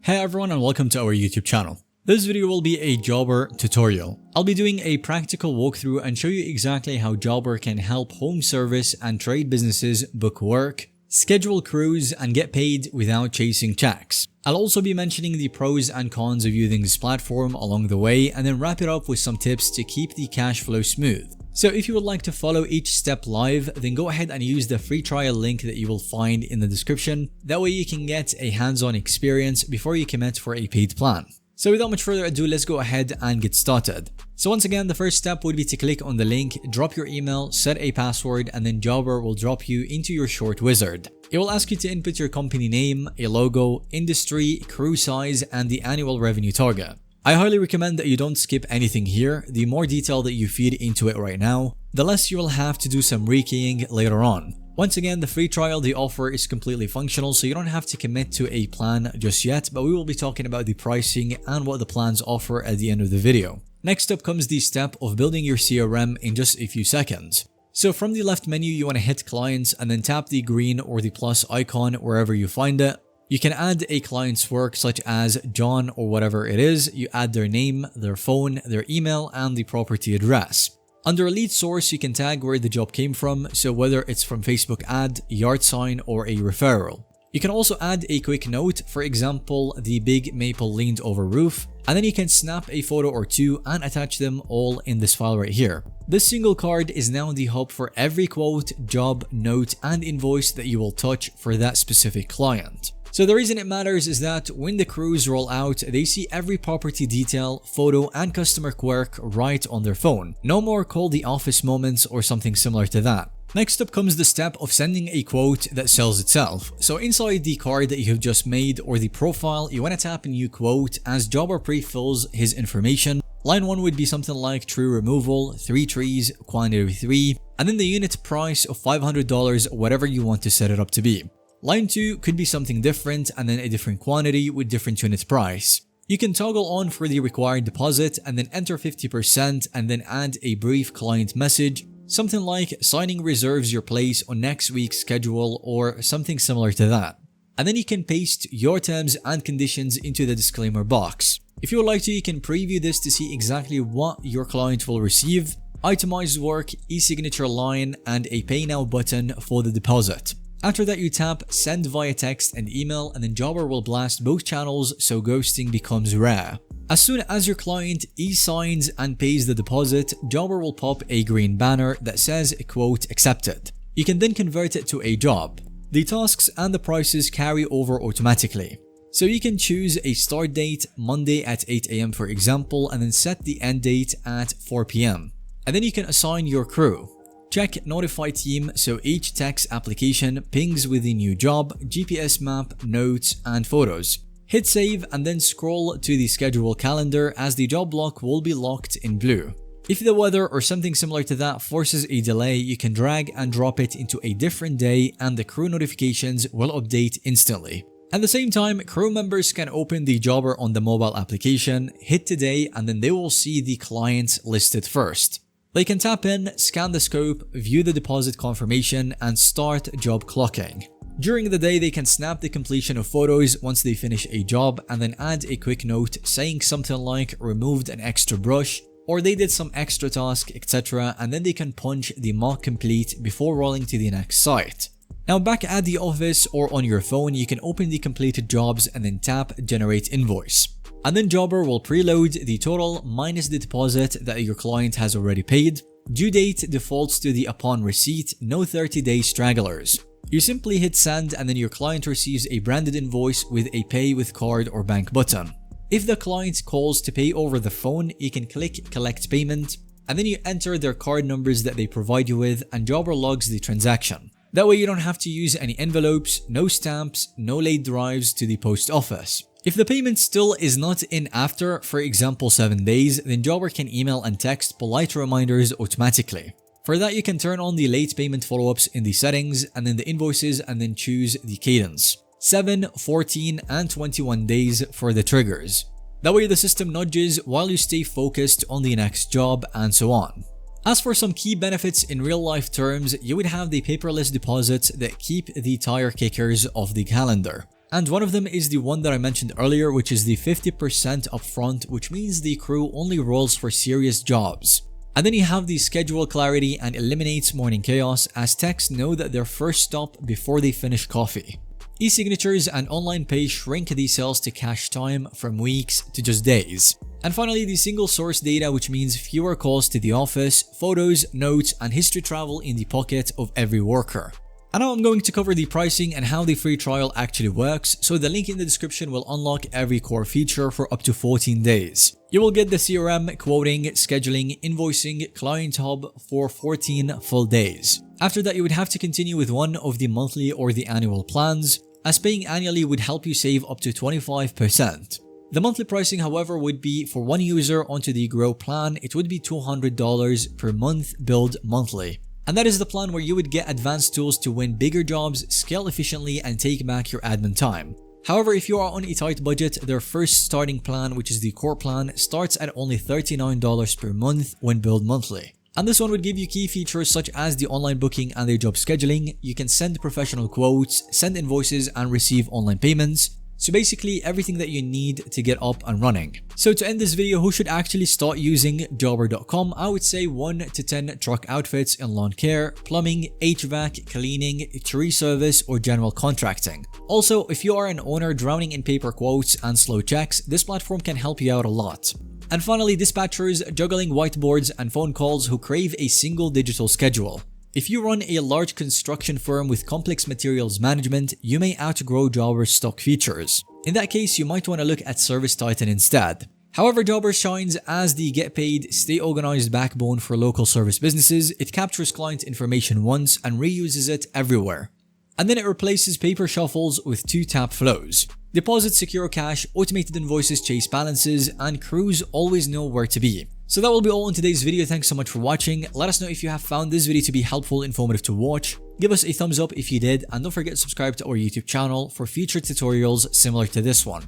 Hey everyone and welcome to our YouTube channel. This video will be a Jobber tutorial. I'll be doing a practical walkthrough and show you exactly how Jobber can help home service and trade businesses book work, schedule crews, and get paid without chasing checks. I'll also be mentioning the pros and cons of using this platform along the way and then wrap it up with some tips to keep the cash flow smooth. So if you would like to follow each step live, then go ahead and use the free trial link that you will find in the description. That way you can get a hands-on experience before you commit for a paid plan. So without much further ado, let's go ahead and get started. So once again, the first step would be to click on the link, drop your email, set a password, and then Jobber will drop you into your short wizard. It will ask you to input your company name, a logo, industry, crew size, and the annual revenue target. I highly recommend that you don't skip anything here. The more detail that you feed into it right now, the less you will have to do some rekeying later on. Once again, the free trial they offer is completely functional, so you don't have to commit to a plan just yet, but we will be talking about the pricing and what the plans offer at the end of the video. Next up comes the step of building your CRM in just a few seconds. So from the left menu, you want to hit clients and then tap the green or the plus icon wherever you find it. You can add a client's work such as John or whatever it is. You add their name, their phone, their email, and the property address. Under a lead source, you can tag where the job came from, so whether it's from Facebook ad, yard sign, or a referral. You can also add a quick note, for example, the big maple leaned over roof, and then you can snap a photo or two and attach them all in this file right here. This single card is now the hub for every quote, job, note, and invoice that you will touch for that specific client. So the reason it matters is that when the crews roll out, they see every property detail, photo, and customer quirk right on their phone. No more call the office moments or something similar to that. Next up comes the step of sending a quote that sells itself. So inside the card that you have just made or the profile, you want to tap a new quote as Jobber pre-fills his information. Line 1 would be something like tree removal, 3 trees, quantity 3, and then the unit price of $500, whatever you want to set it up to be. Line 2 could be something different and then a different quantity with different unit price. You can toggle on for the required deposit and then enter 50% and then add a brief client message, something like signing reserves your place on next week's schedule or something similar to that. And then you can paste your terms and conditions into the disclaimer box. If you would like to, you can preview this to see exactly what your client will receive, itemized work, e-signature line, and a pay now button for the deposit. After that, you tap send via text and email, and then Jobber will blast both channels so ghosting becomes rare. As soon as your client e-signs and pays the deposit, Jobber will pop a green banner that says quote accepted. You can then convert it to a job. The tasks and the prices carry over automatically. So you can choose a start date, Monday at 8 AM for example, and then set the end date at 4 PM. And then you can assign your crew. Check notify team so each text application pings with the new job, GPS map, notes, and photos. Hit save and then scroll to the schedule calendar as the job block will be locked in blue. If the weather or something similar to that forces a delay, you can drag and drop it into a different day and the crew notifications will update instantly. At the same time, crew members can open the Jobber on the mobile application, hit today, and then they will see the clients listed first. They can tap in, scan the scope, view the deposit confirmation, and start job clocking. During the day, they can snap the completion of photos once they finish a job and then add a quick note saying something like removed an extra brush or they did some extra task, etc. and then they can punch the mark complete before rolling to the next site. Now back at the office or on your phone, you can open the completed jobs and then tap generate invoice. And then Jobber will preload the total minus the deposit that your client has already paid. Due date defaults to the upon receipt, no 30-day stragglers. You simply hit send and then your client receives a branded invoice with a pay with card or bank button. If the client calls to pay over the phone, you can click collect payment and then you enter their card numbers that they provide you with and Jobber logs the transaction. That way you don't have to use any envelopes, no stamps, no late drives to the post office. If the payment still is not in after, for example 7 days, then Jobber can email and text polite reminders automatically. For that, you can turn on the late payment follow-ups in the settings and then the invoices and then choose the cadence. 7, 14, and 21 days for the triggers. That way the system nudges while you stay focused on the next job and so on. As for some key benefits in real life terms, you would have the paperless deposits that keep the tire kickers off the calendar. And one of them is the one that I mentioned earlier, which is the 50% upfront, which means the crew only rolls for serious jobs. And then you have the schedule clarity and eliminates morning chaos, as techs know that their first stop before they finish coffee. E-signatures and online pay shrink these cells to cache time from weeks to just days. And finally, the single source data, which means fewer calls to the office, photos, notes, and history travel in the pocket of every worker. And now I'm going to cover the pricing and how the free trial actually works, so the link in the description will unlock every core feature for up to 14 days. You will get the CRM, quoting, scheduling, invoicing, client hub for 14 full days. After that, you would have to continue with one of the monthly or the annual plans, as paying annually would help you save up to 25%. The monthly pricing, however, would be for one user onto the Grow plan, it would be $200 per month billed monthly. And that is the plan where you would get advanced tools to win bigger jobs, scale efficiently, and take back your admin time. However, if you are on a tight budget, their first starting plan, which is the core plan, starts at only $39 per month when billed monthly. And this one would give you key features such as the online booking and the job scheduling. You can send professional quotes, send invoices, and receive online payments. So basically everything that you need to get up and running. So to end this video, who should actually start using Jobber.com? I would say 1 to 10 truck outfits in lawn care, plumbing, HVAC, cleaning, tree service, or general contracting. Also, if you are an owner drowning in paper quotes and slow checks, this platform can help you out a lot. And finally, dispatchers juggling whiteboards and phone calls who crave a single digital schedule. If you run a large construction firm with complex materials management, you may outgrow Jobber's stock features. In that case, you might want to look at Service Titan instead. However, Jobber shines as the get paid, stay organized backbone for local service businesses. It captures client information once and reuses it everywhere. And then it replaces paper shuffles with 2-tap flows. Deposits secure cash, automated invoices chase balances, and crews always know where to be. So that will be all in today's video. Thanks so much for watching. Let us know if you have found this video to be helpful, informative to watch. Give us a thumbs up if you did, and don't forget to subscribe to our YouTube channel for future tutorials similar to this one.